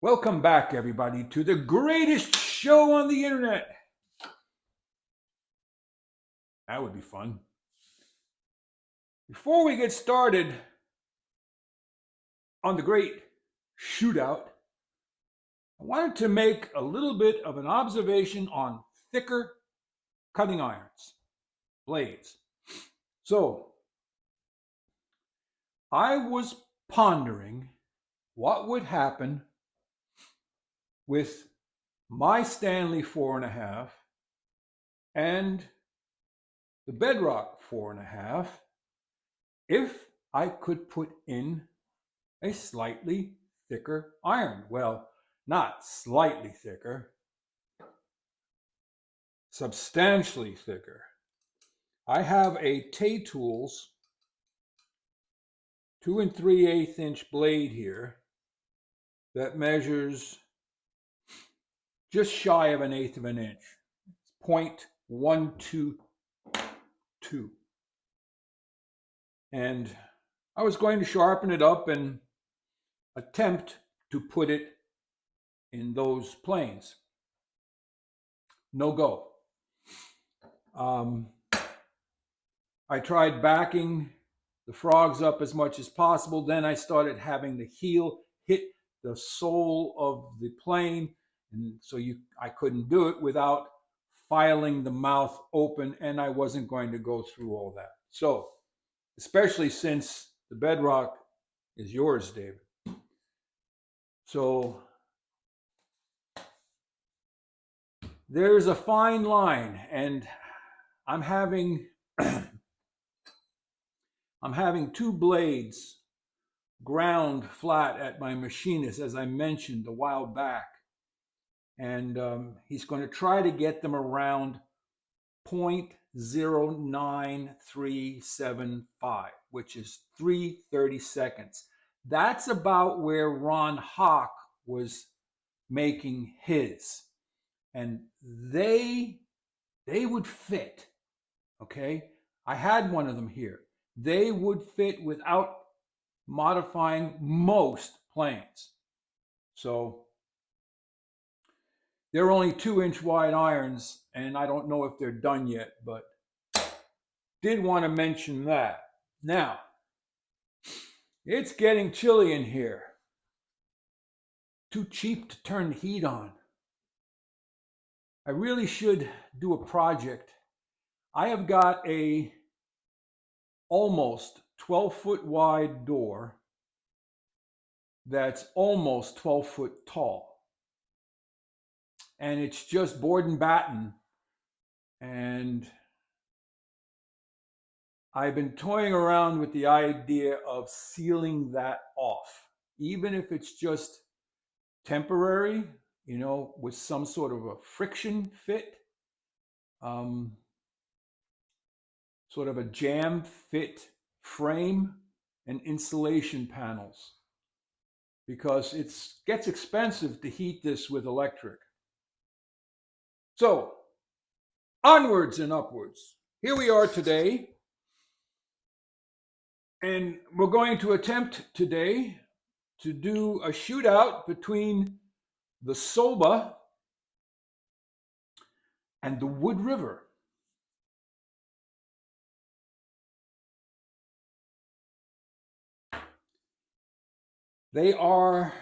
Welcome back, everybody, to the greatest show on the internet. That would be fun. Before we get started on the great shootout, I wanted to make a little bit of an observation on thicker cutting irons, blades. So, I was pondering what would happen with my Stanley 4.5 and the Bedrock 4.5 if I could put in a slightly thicker iron. Well, not slightly thicker, substantially thicker. I have a Tay-Tools 2 3/8 inch blade here that measures just shy of 1/8 of an inch. It's 0.122. And I was going to sharpen it up and attempt to put it in those planes. No go. I tried backing the frogs up as much as possible. Then I started having the heel hit the sole of the plane, and so I couldn't do it without filing the mouth open, and I wasn't going to go through all that. So, especially since the Bedrock is yours, David. So there's a fine line, and I'm having two blades ground flat at my machinist, as I mentioned a while back, and he's going to try to get them around 0.09375, which is 3/32. That's about where Ron Hawk was making his, and they would fit. Okay, I had one of them here. They would fit without modifying most planes. So they're only 2-inch wide irons, and I don't know if they're done yet, but did want to mention that. Now, it's getting chilly in here. Too cheap to turn the heat on. I really should do a project. I have got a almost 12-foot wide door that's almost 12 foot tall. And it's just board and batten. And I've been toying around with the idea of sealing that off, even if it's just temporary, with some sort of a friction fit, sort of a jam fit frame and insulation panels, because it gets expensive to heat this with electric. So, onwards and upwards. Here we are today, and we're going to attempt today to do a shootout between the Soba and the Woodriver. They are,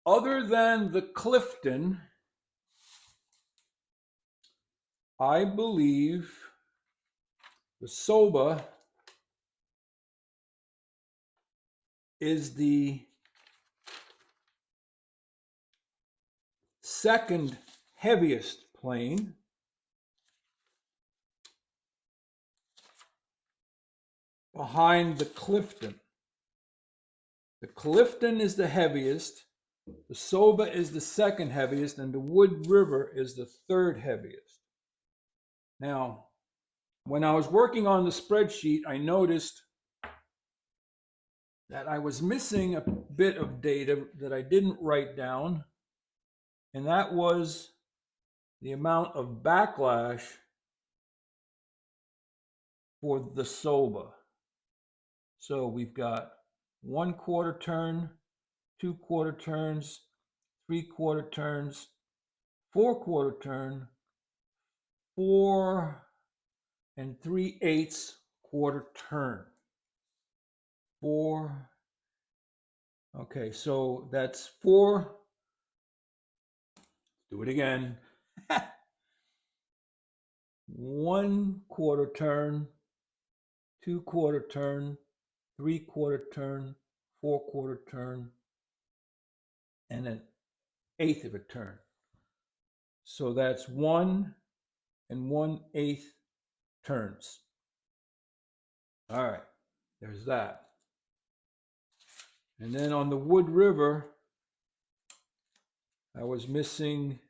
other than the Clifton, I believe the Soba is the second heaviest plane, behind the Clifton. The Clifton is the heaviest, the Soba is the second heaviest, and the Woodriver is the third heaviest. Now, when I was working on the spreadsheet, I noticed that I was missing a bit of data that I didn't write down, and that was the amount of backlash for the Soba. So we've got 1/4 turn 2/4 turns, 3/4 turns, 4/4 turn, 4 3/8 quarter turn. 4. Okay, so that's 4. Do it again. 1/4 turn, 2/4 turn, 3/4 turn, 4/4 turn, and an 1/8 of a turn. So that's 1 1/8 turns. All right, there's that. And then on the Woodriver, I was missing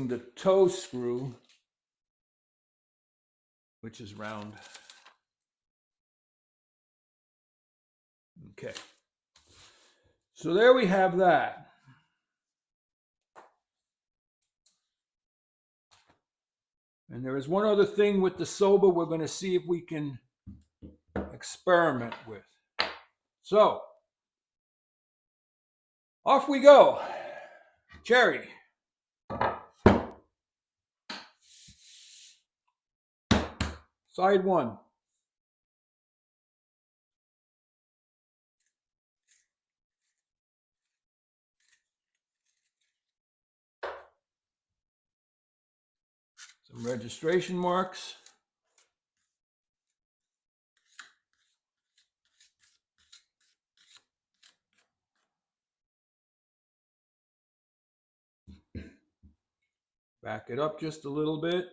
the toe screw, which is round. Okay. So there we have that. And there is one other thing with the Soba we're going to see if we can experiment with. So, off we go. Cherry. Side 1. Some registration marks. Back it up just a little bit.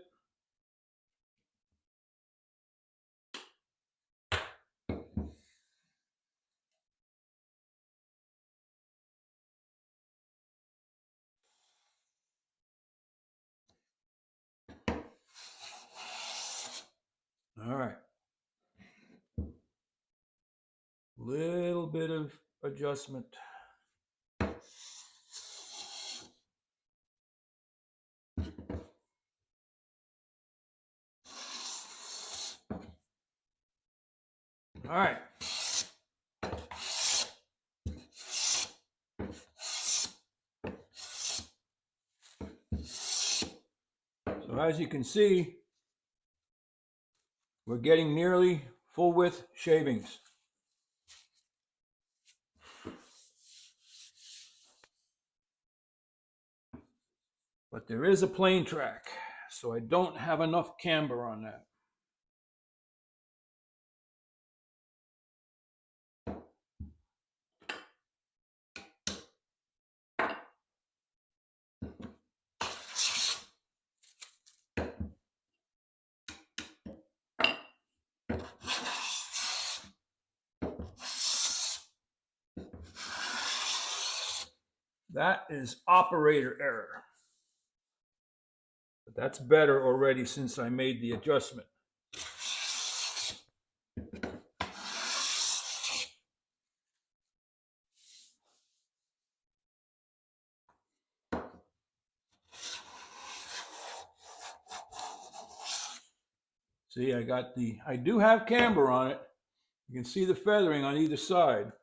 All right. Little bit of adjustment. All right. So as you can see, we're getting nearly full width shavings. But there is a plane track, so I don't have enough camber on that. That is operator error. But that's better already since I made the adjustment. See, I do have camber on it. You can see the feathering on either side.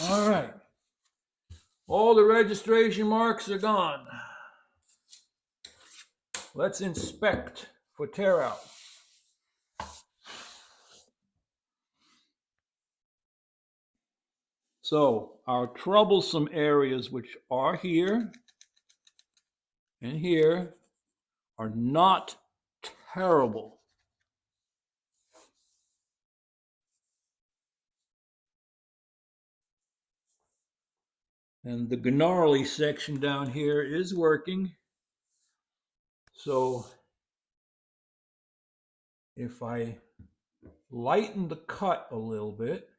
All right. All the registration marks are gone. Let's inspect for tear out. So our troublesome areas, which are here and here, are not terrible. And the gnarly section down here is working. So if I lighten the cut a little bit,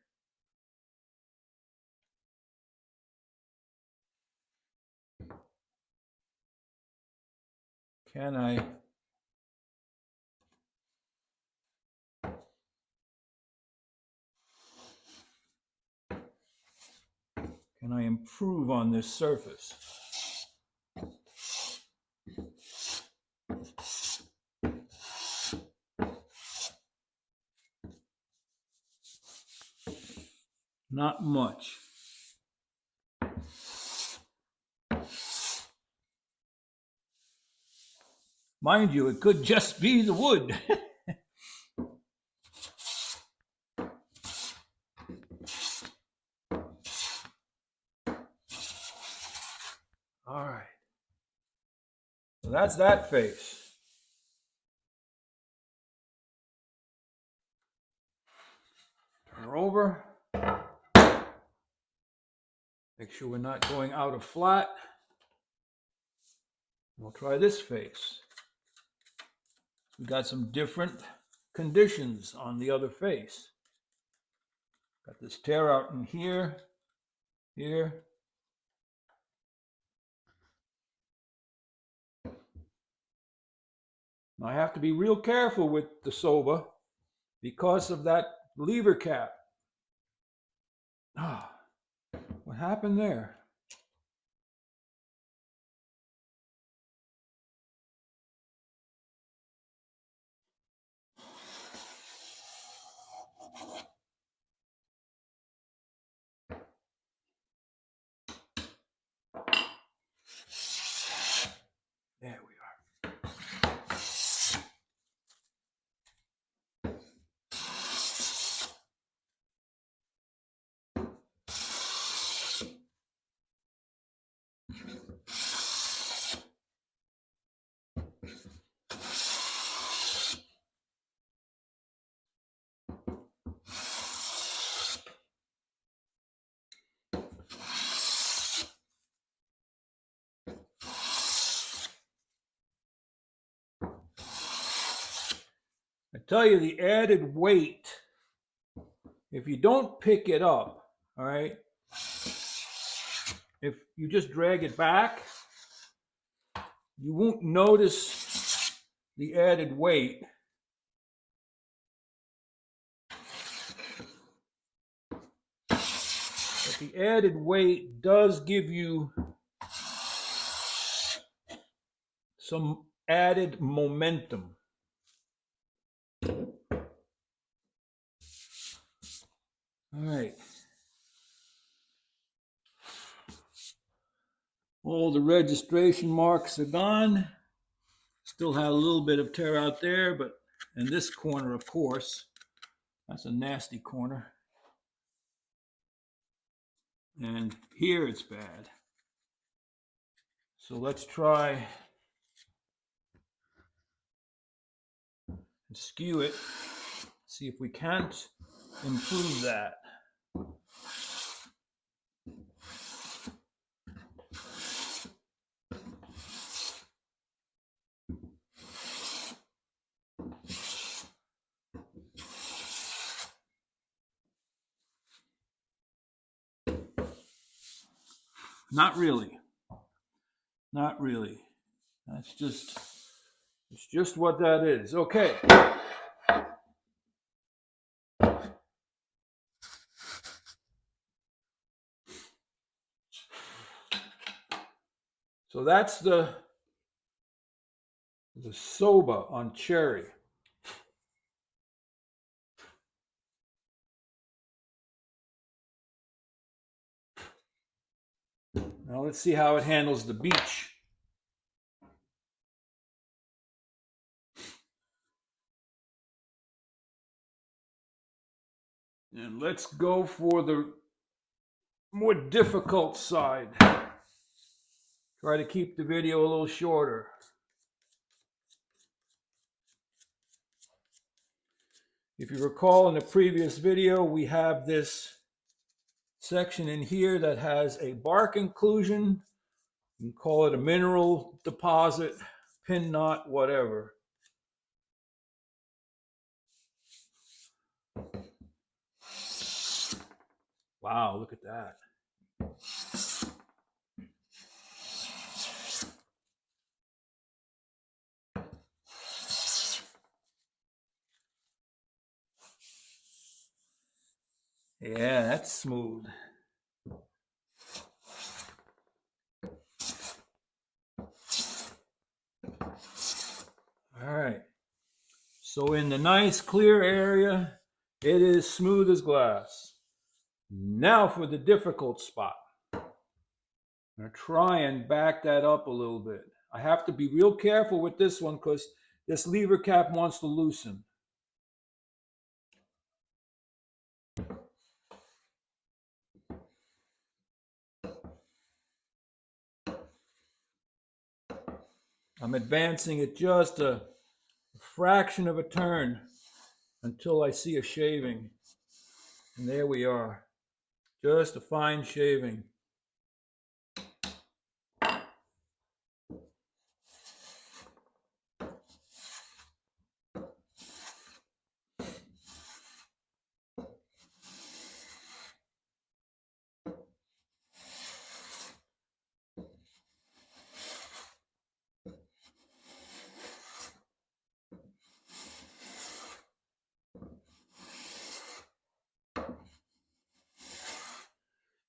Can I improve on this surface? Not much. Mind you, it could just be the wood. All right. So that's that face. Turn her over. Make sure we're not going out of flat. We'll try this face. We got some different conditions on the other face. Got this tear out in here, here. Now I have to be real careful with the Soba because of that lever cap. Ah, what happened there? There we are. I tell you, the added weight, if you don't pick it up, all right, if you just drag it back, you won't notice the added weight. But the added weight does give you some added momentum. All right. All the registration marks are gone. Still have a little bit of tear out there, but in this corner, of course, that's a nasty corner. And here it's bad. So let's try and skew it, see if we can't improve that. Not really. Not really. It's just what that is. Okay. So that's the Soba on cherry. Now let's see how it handles the beach. And let's go for the more difficult side. Try to keep the video a little shorter. If you recall in the previous video, we have this section in here that has a bark inclusion. You can call it a mineral deposit, pin knot, whatever. Wow, look at that. Yeah, that's smooth. All right. So in the nice clear area, it is smooth as glass. Now for the difficult spot. I'm going to try and back that up a little bit. I have to be real careful with this one because this lever cap wants to loosen. I'm advancing it just a fraction of a turn until I see a shaving. And there we are. Just a fine shaving.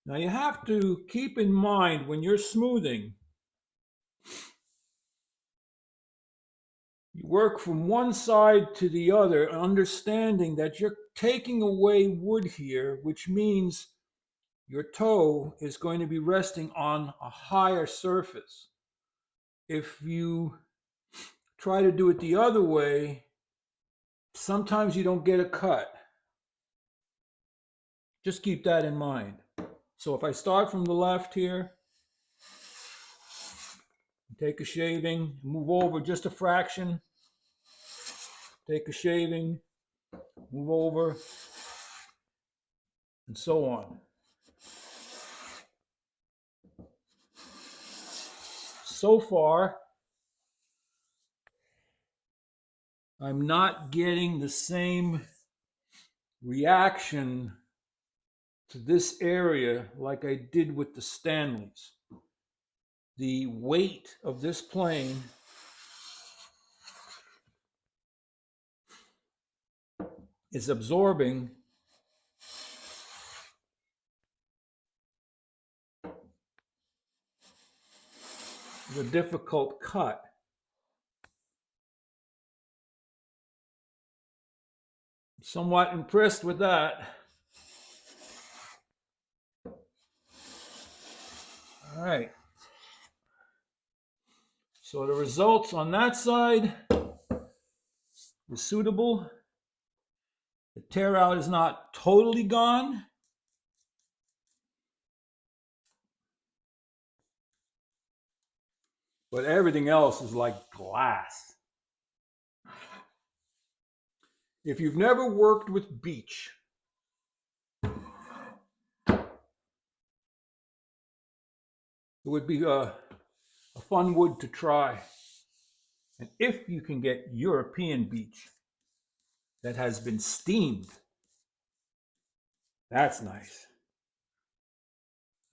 Now you have to keep in mind when you're smoothing, you work from one side to the other, understanding that you're taking away wood here, which means your toe is going to be resting on a higher surface. If you try to do it the other way, sometimes you don't get a cut. Just keep that in mind. So if I start from the left here, take a shaving, move over just a fraction, take a shaving, move over, and so on. So far, I'm not getting the same reaction to this area like I did with the Stanleys. The weight of this plane is absorbing the difficult cut. Somewhat impressed with that. All right. So the results on that side is suitable. The tear out is not totally gone. But everything else is like glass. If you've never worked with beech, it would be a fun wood to try. And if you can get European beech that has been steamed, that's nice.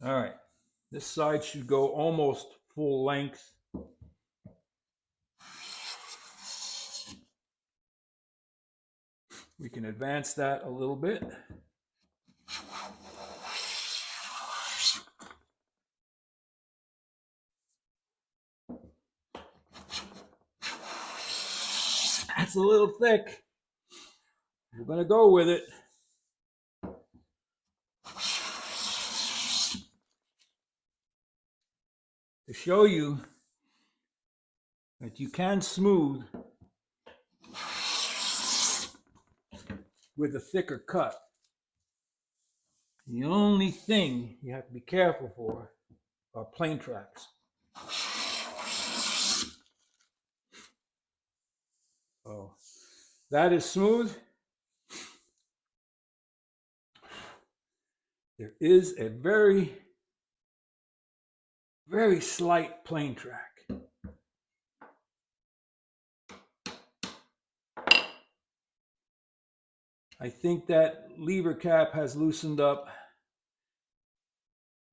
All right, this side should go almost full length. We can advance that a little bit. That's a little thick. We're going to go with it. To show you that you can smooth with a thicker cut. The only thing you have to be careful for are plane tracks. Oh, that is smooth. There is a very, very slight plane track. I think that lever cap has loosened up.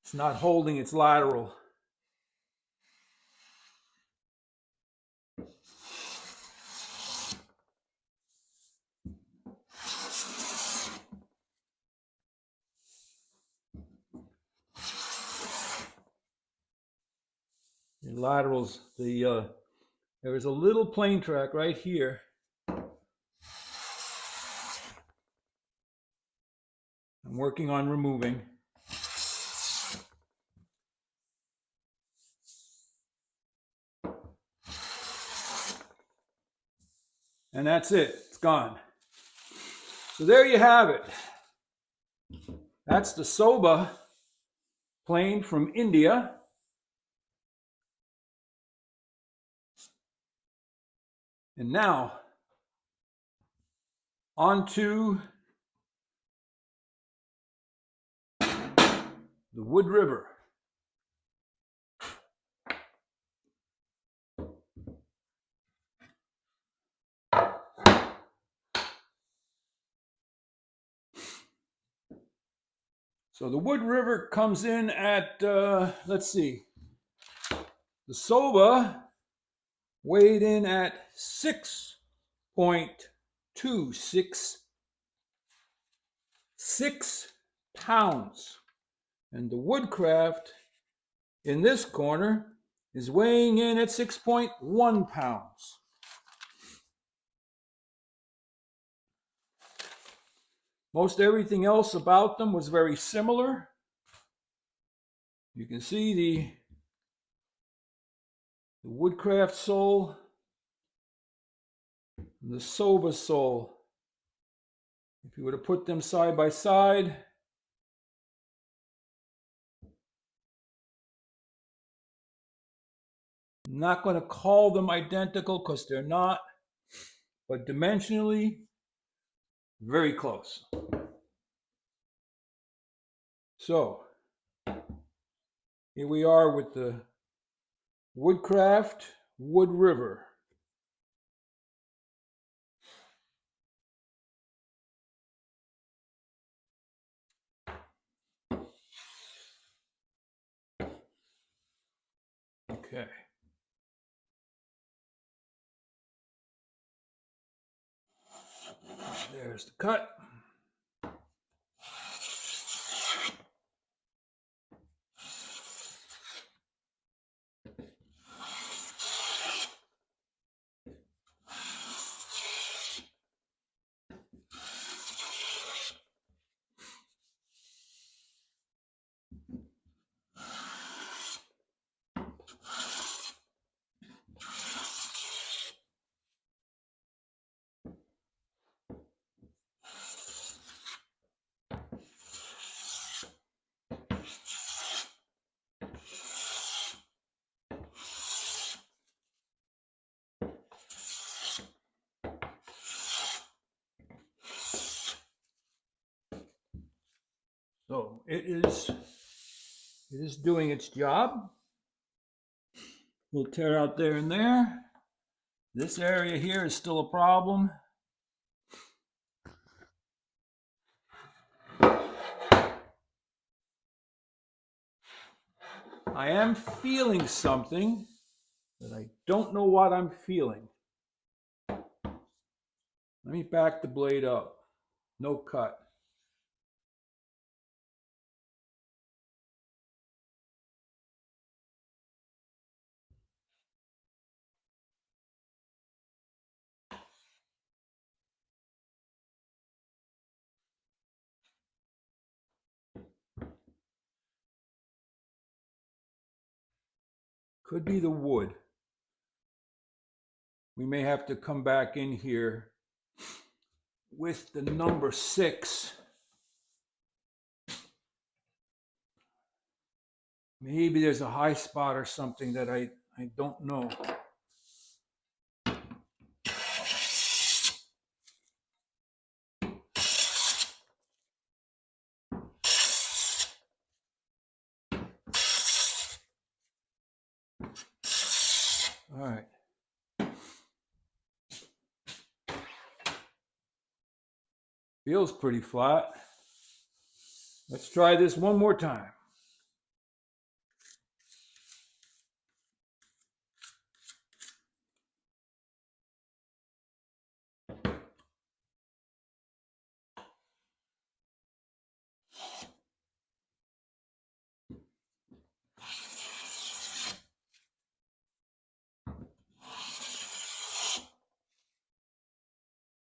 It's not holding its lateral. laterals. There is a little plane track right here. I'm working on removing. And that's it. It's gone. So there you have it. That's the Soba plane from India. And now, on to the Woodriver. So the Woodriver comes in at, let's see, the Soba weighed in at 6.266 pounds. And the Woodcraft in this corner is weighing in at 6.1 pounds. Most everything else about them was very similar. You can see the Woodcraft sole and the Soba sole. If you were to put them side by side, I'm not going to call them identical because they're not, but dimensionally, very close. So, here we are with the Woodcraft Woodriver. Okay. There's the cut. So it is doing its job. We'll tear out there and there. This area here is still a problem. I am feeling something, but I don't know what I'm feeling. Let me back the blade up. No cut. Could be the wood. We may have to come back in here with the number 6. Maybe there's a high spot or something that I don't know. All right. Feels pretty flat. Let's try this one more time.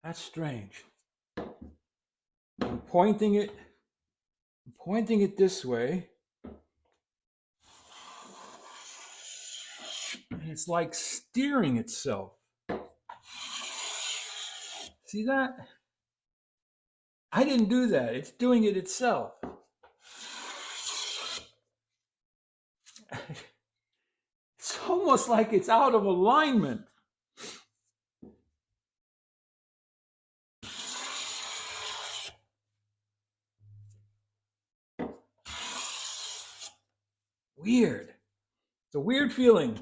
That's strange. I'm pointing it this way, and it's like steering itself. See that? I didn't do that. It's doing it itself. It's almost like it's out of alignment. Weird. It's a weird feeling.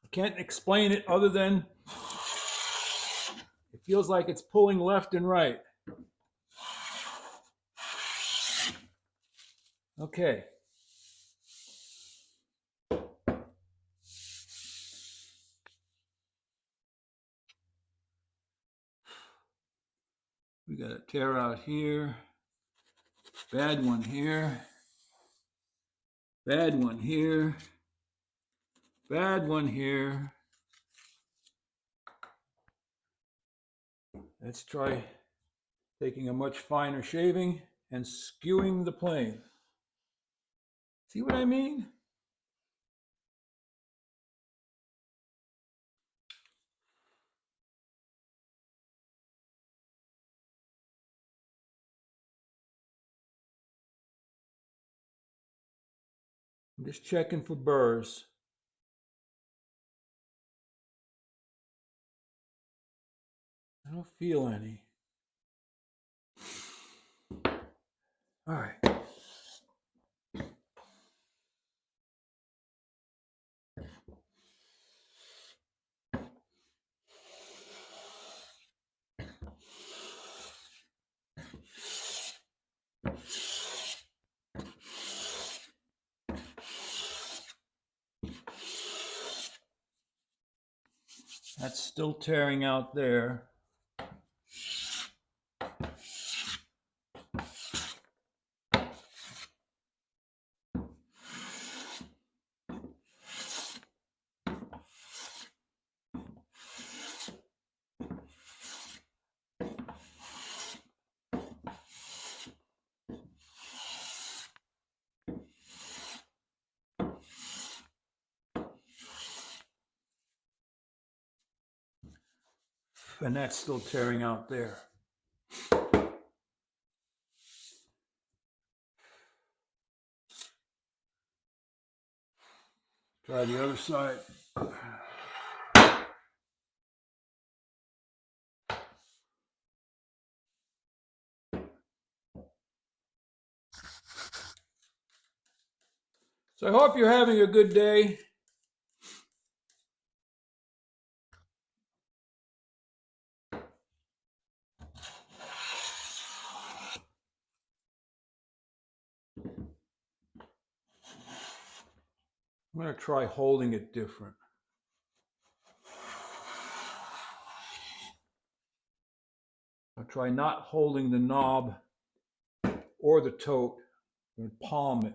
I can't explain it other than it feels like it's pulling left and right. Okay. We got a tear out here. Bad one here. Bad one here. Bad one here. Let's try taking a much finer shaving and skewing the plane. See what I mean? I'm just checking for burrs. I don't feel any. All right. That's still tearing out there. And that's still tearing out there. Try the other side. So I hope you're having a good day. I'm going to try holding it different. I'll try not holding the knob or the tote. I'm going to palm it.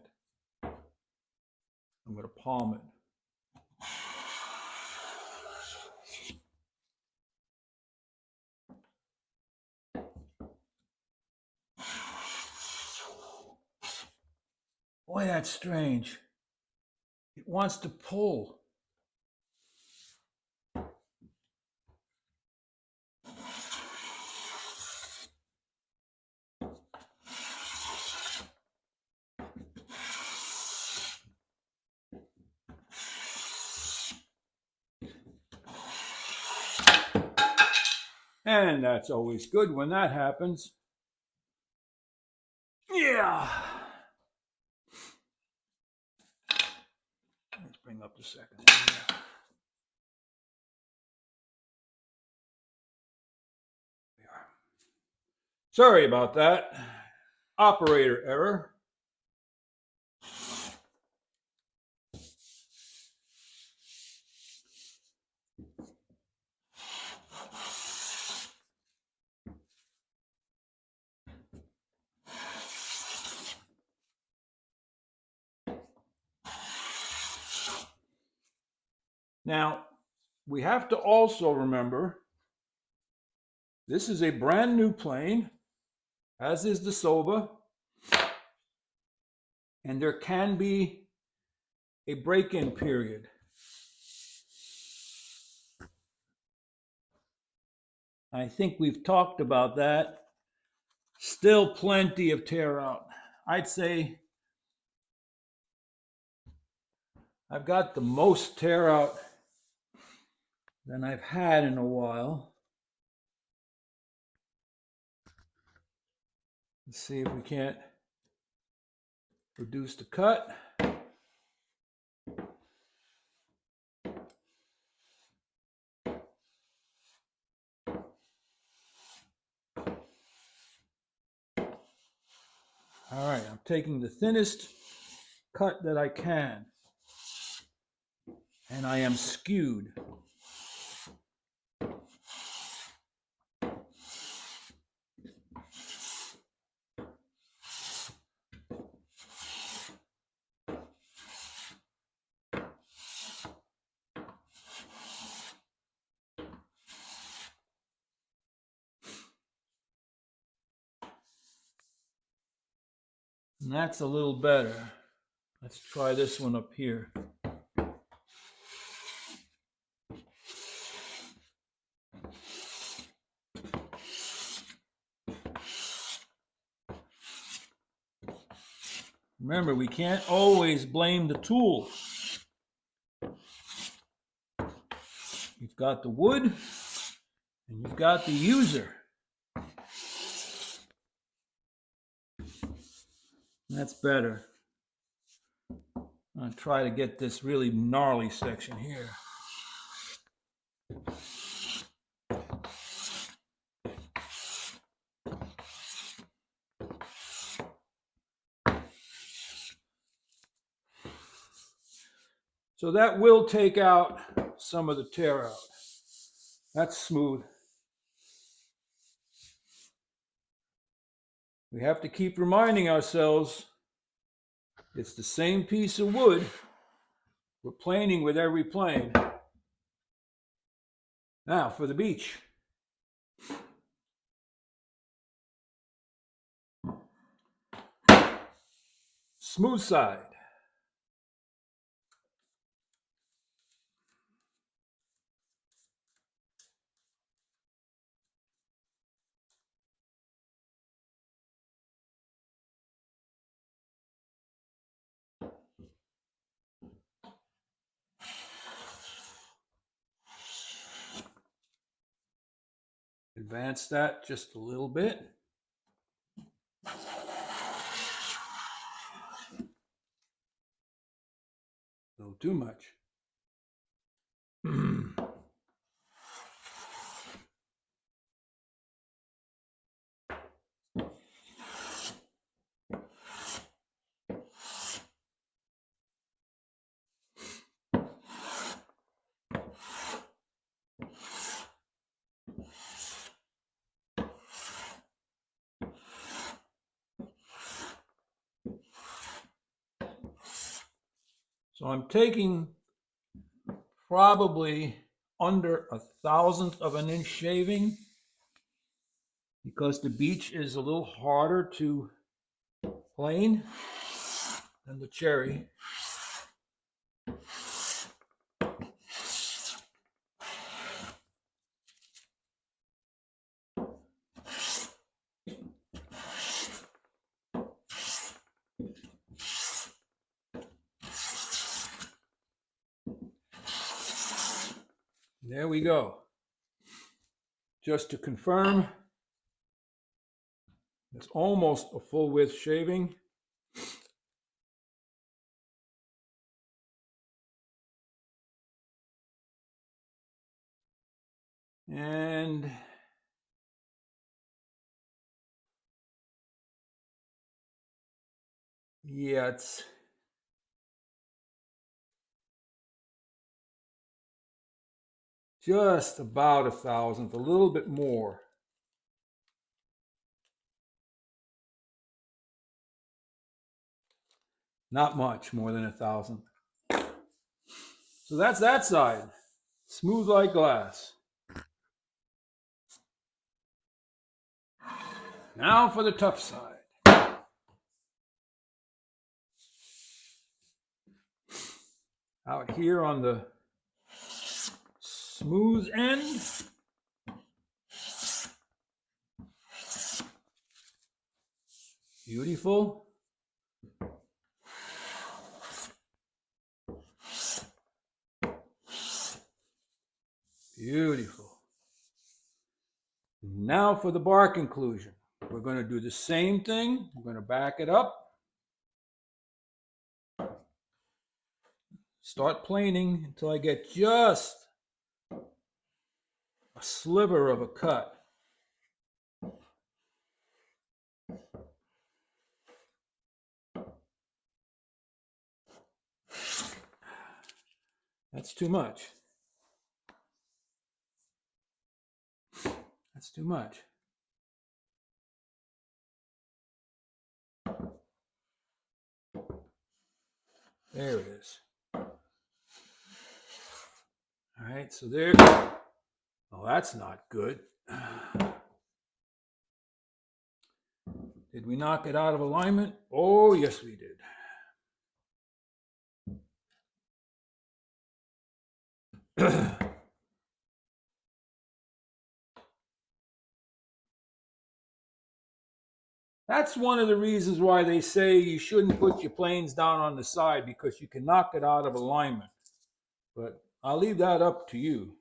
I'm going to palm it. Boy, that's strange. It wants to pull. And that's always good when that happens. Yeah. Let's bring up the second one. We are. Sorry about that. Operator error. Now, we have to also remember This is a brand new plane, as is the Soba, and there can be a break-in period. I think we've talked about that. Still plenty of tear out. I'd say I've got the most tear out than I've had in a while. Let's see if we can't reduce the cut. All right, I'm taking the thinnest cut that I can, and I am skewed. And that's a little better. Let's try this one up here. Remember, we can't always blame the tool. You've got the wood and you've got the user. That's better. I'm going to try to get this really gnarly section here. So that will take out some of the tear out. That's smooth. We have to keep reminding ourselves it's the same piece of wood. We're planing with every plane. Now for the beach. Smooth side. Advance that just a little bit. A little too much. So I'm taking probably under 1/1000th of an inch shaving because the beech is a little harder to plane than the cherry. There we go. Just to confirm, it's almost a full width shaving. And yeah, it's just about 1/1000th, a little bit more. Not much more than 1/1000th. So that's that side. Smooth like glass. Now for the tough side. Out here on the smooth end. Beautiful. Beautiful. Now for the bark inclusion. We're going to do the same thing. We're going to back it up. Start planing until I get just a sliver of a cut. That's too much. That's too much. There it is. All right, so there. Oh, that's not good. Did we knock it out of alignment? Oh, yes, we did. That's one of the reasons why they say you shouldn't put your planes down on the side, because you can knock it out of alignment. But I'll leave that up to you.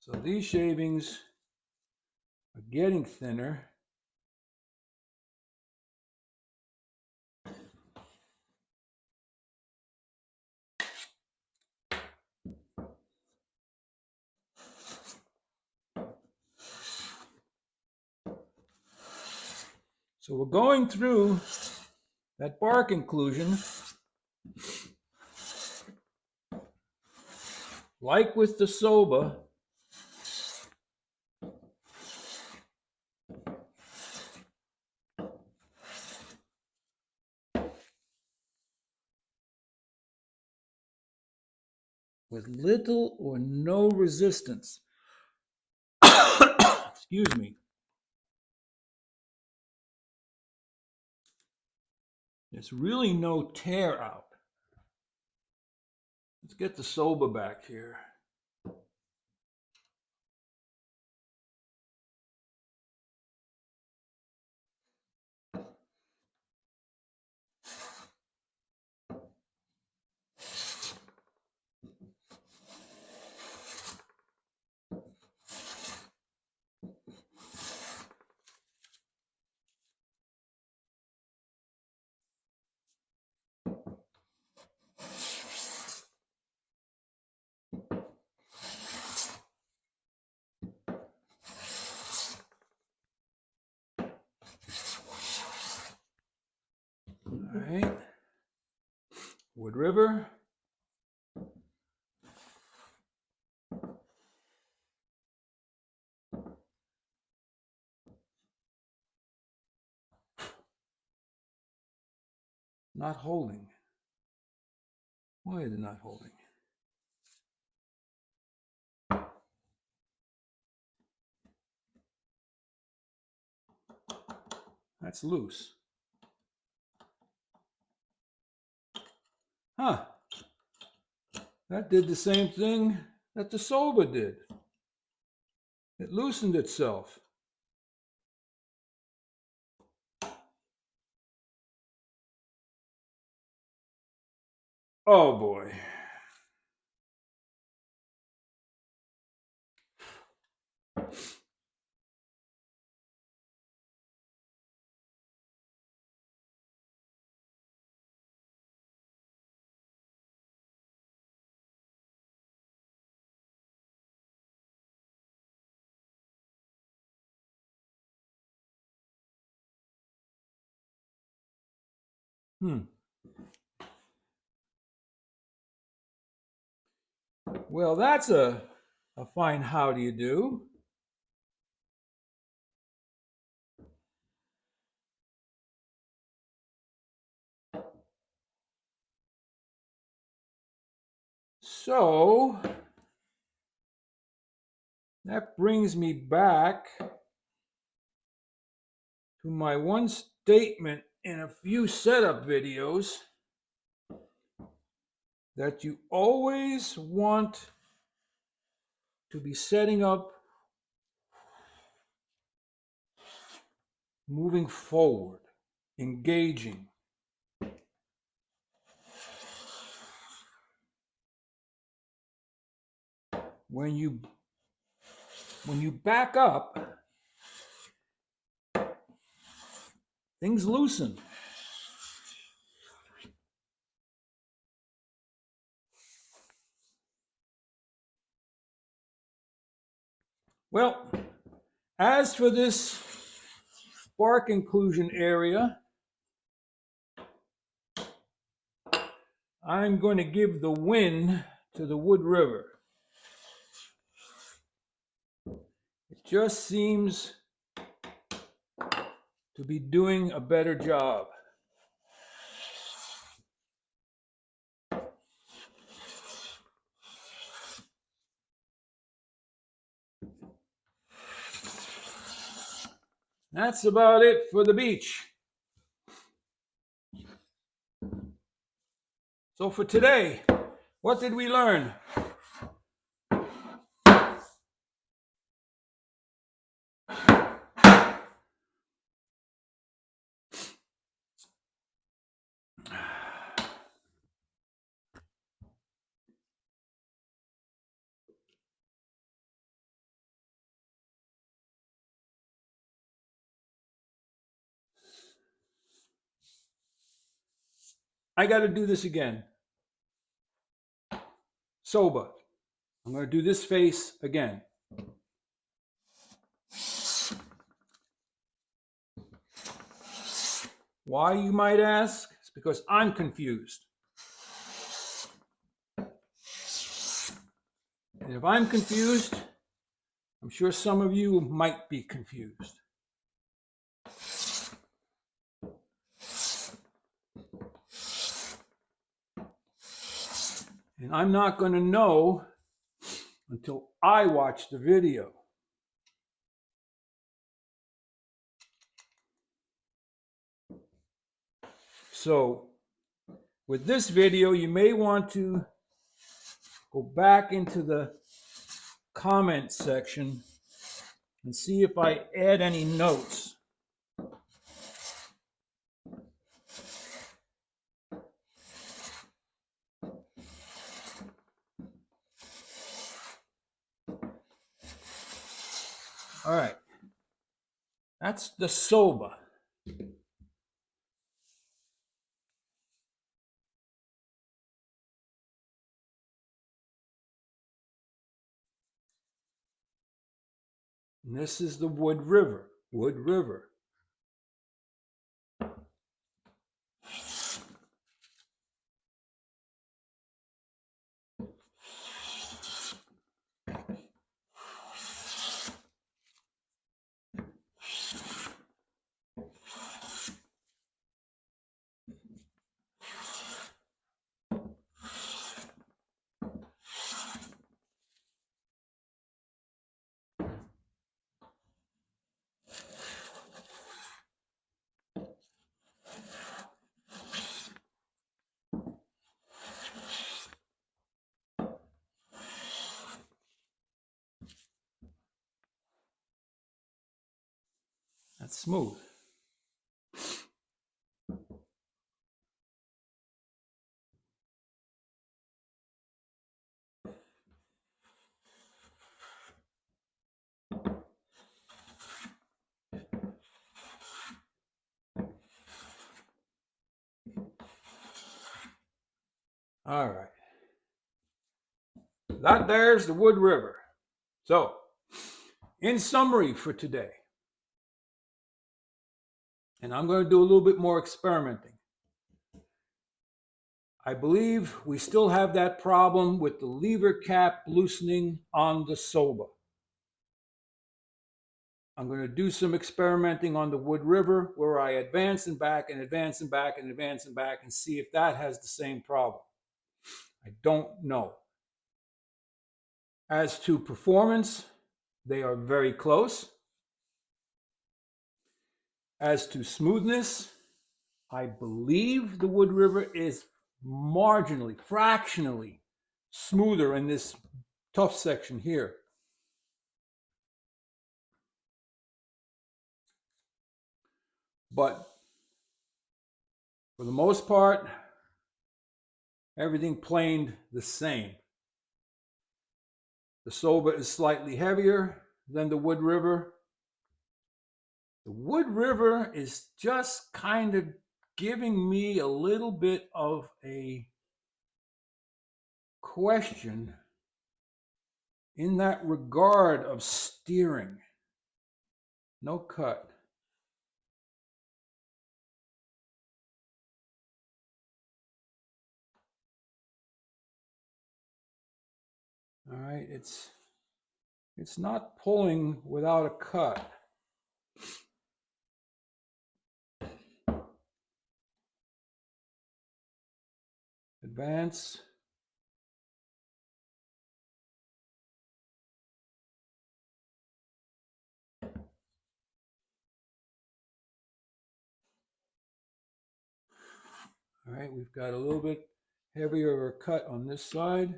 So these shavings are getting thinner. So we're going through that bark inclusion, like with the Soba. With little or no resistance. Excuse me. There's really no tear out. Let's get the Soba back here. All right. Woodriver. Not holding. Why is it not holding? That's loose. Huh. That did the same thing that the Soba did. It loosened itself. Oh boy. Well, that's a A fine how do you do. So that brings me back to my one statement in a few setup videos that you always want to be setting up moving forward, engaging. When you back up, things loosen. Well, as for this bark inclusion area, I'm going to give the win to the Woodriver. It just seems to be doing a better job. That's about it for the beach. So for today, what did we learn? I got to do this again. Soba. I'm going to do this face again. Why, you might ask? It's because I'm confused. And if I'm confused, I'm sure some of you might be confused. And I'm not going to know until I watch the video. So with this video, you may want to go back into the comment section and see if I add any notes. All right, that's the Soba. And this is the Woodriver. Woodriver. That's smooth. All right. That there's the Woodriver. So, in summary for today, and I'm going to do a little bit more experimenting. I believe we still have that problem with the lever cap loosening on the Soba. I'm going to do some experimenting on the Woodriver where I advance and back and advance and back and advance and back and see if that has the same problem. I don't know. As to performance, they are very close. As to smoothness, I believe the Woodriver is marginally, fractionally smoother in this tough section here. But for the most part, everything planed the same. The Soba is slightly heavier than the Woodriver. The Woodriver is just kind of giving me a little bit of a question in that regard of steering. No cut. All right, it's not pulling without a cut. Advance. All right, we've got a little bit heavier of a cut on this side.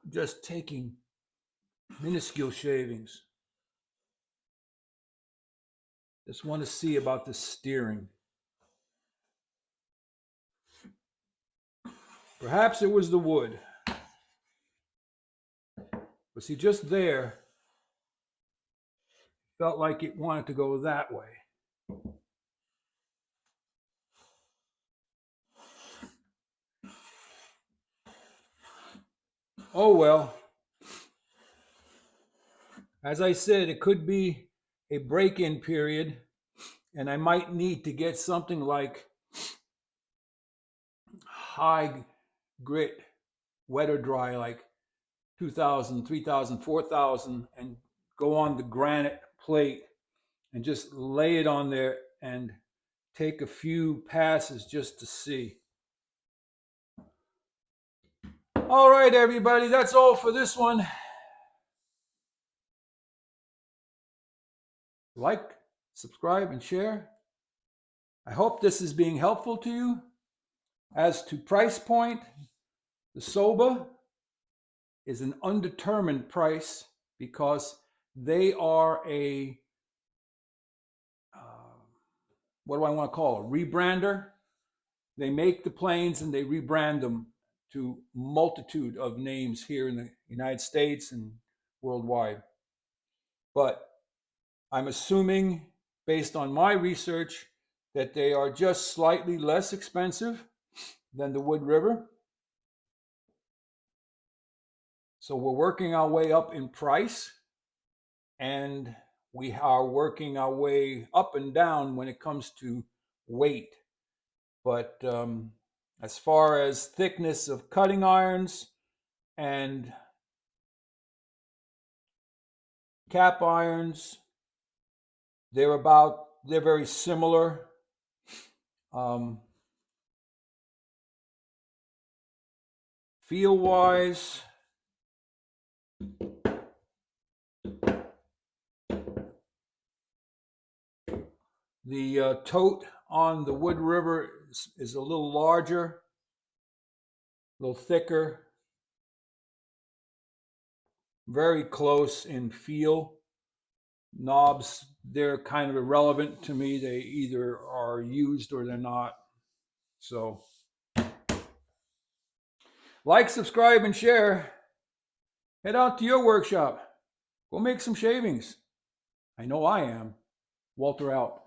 Just taking minuscule shavings. Just want to see about the steering. Perhaps it was the wood. But see, just there, felt like it wanted to go that way. Oh well. As I said, it could be a break-in period, and I might need to get something like high grit, wet or dry, like 2,000, 3,000, 4,000, and go on the granite plate and just lay it on there and take a few passes just to see. All right, everybody, that's all for this one. Like, subscribe, and share. I hope this is being helpful to you. As to price point, the Soba is an undetermined price because they are a, what do I want to call it, rebrander. They make the planes and they rebrand them to multitude of names here in the United States and worldwide. But I'm assuming, based on my research, that they are just slightly less expensive than the Woodriver. So we're working our way up in price, and we are working our way up and down when it comes to weight. But as far as thickness of cutting irons and cap irons, they're very similar. Feel wise, The tote on the Woodriver is a little larger, a little thicker, very close in feel. Knobs, they're kind of irrelevant to me. They either are used or they're not. So, like, subscribe, and share. Head out to your workshop. Go make some shavings. I know I am. Walter out.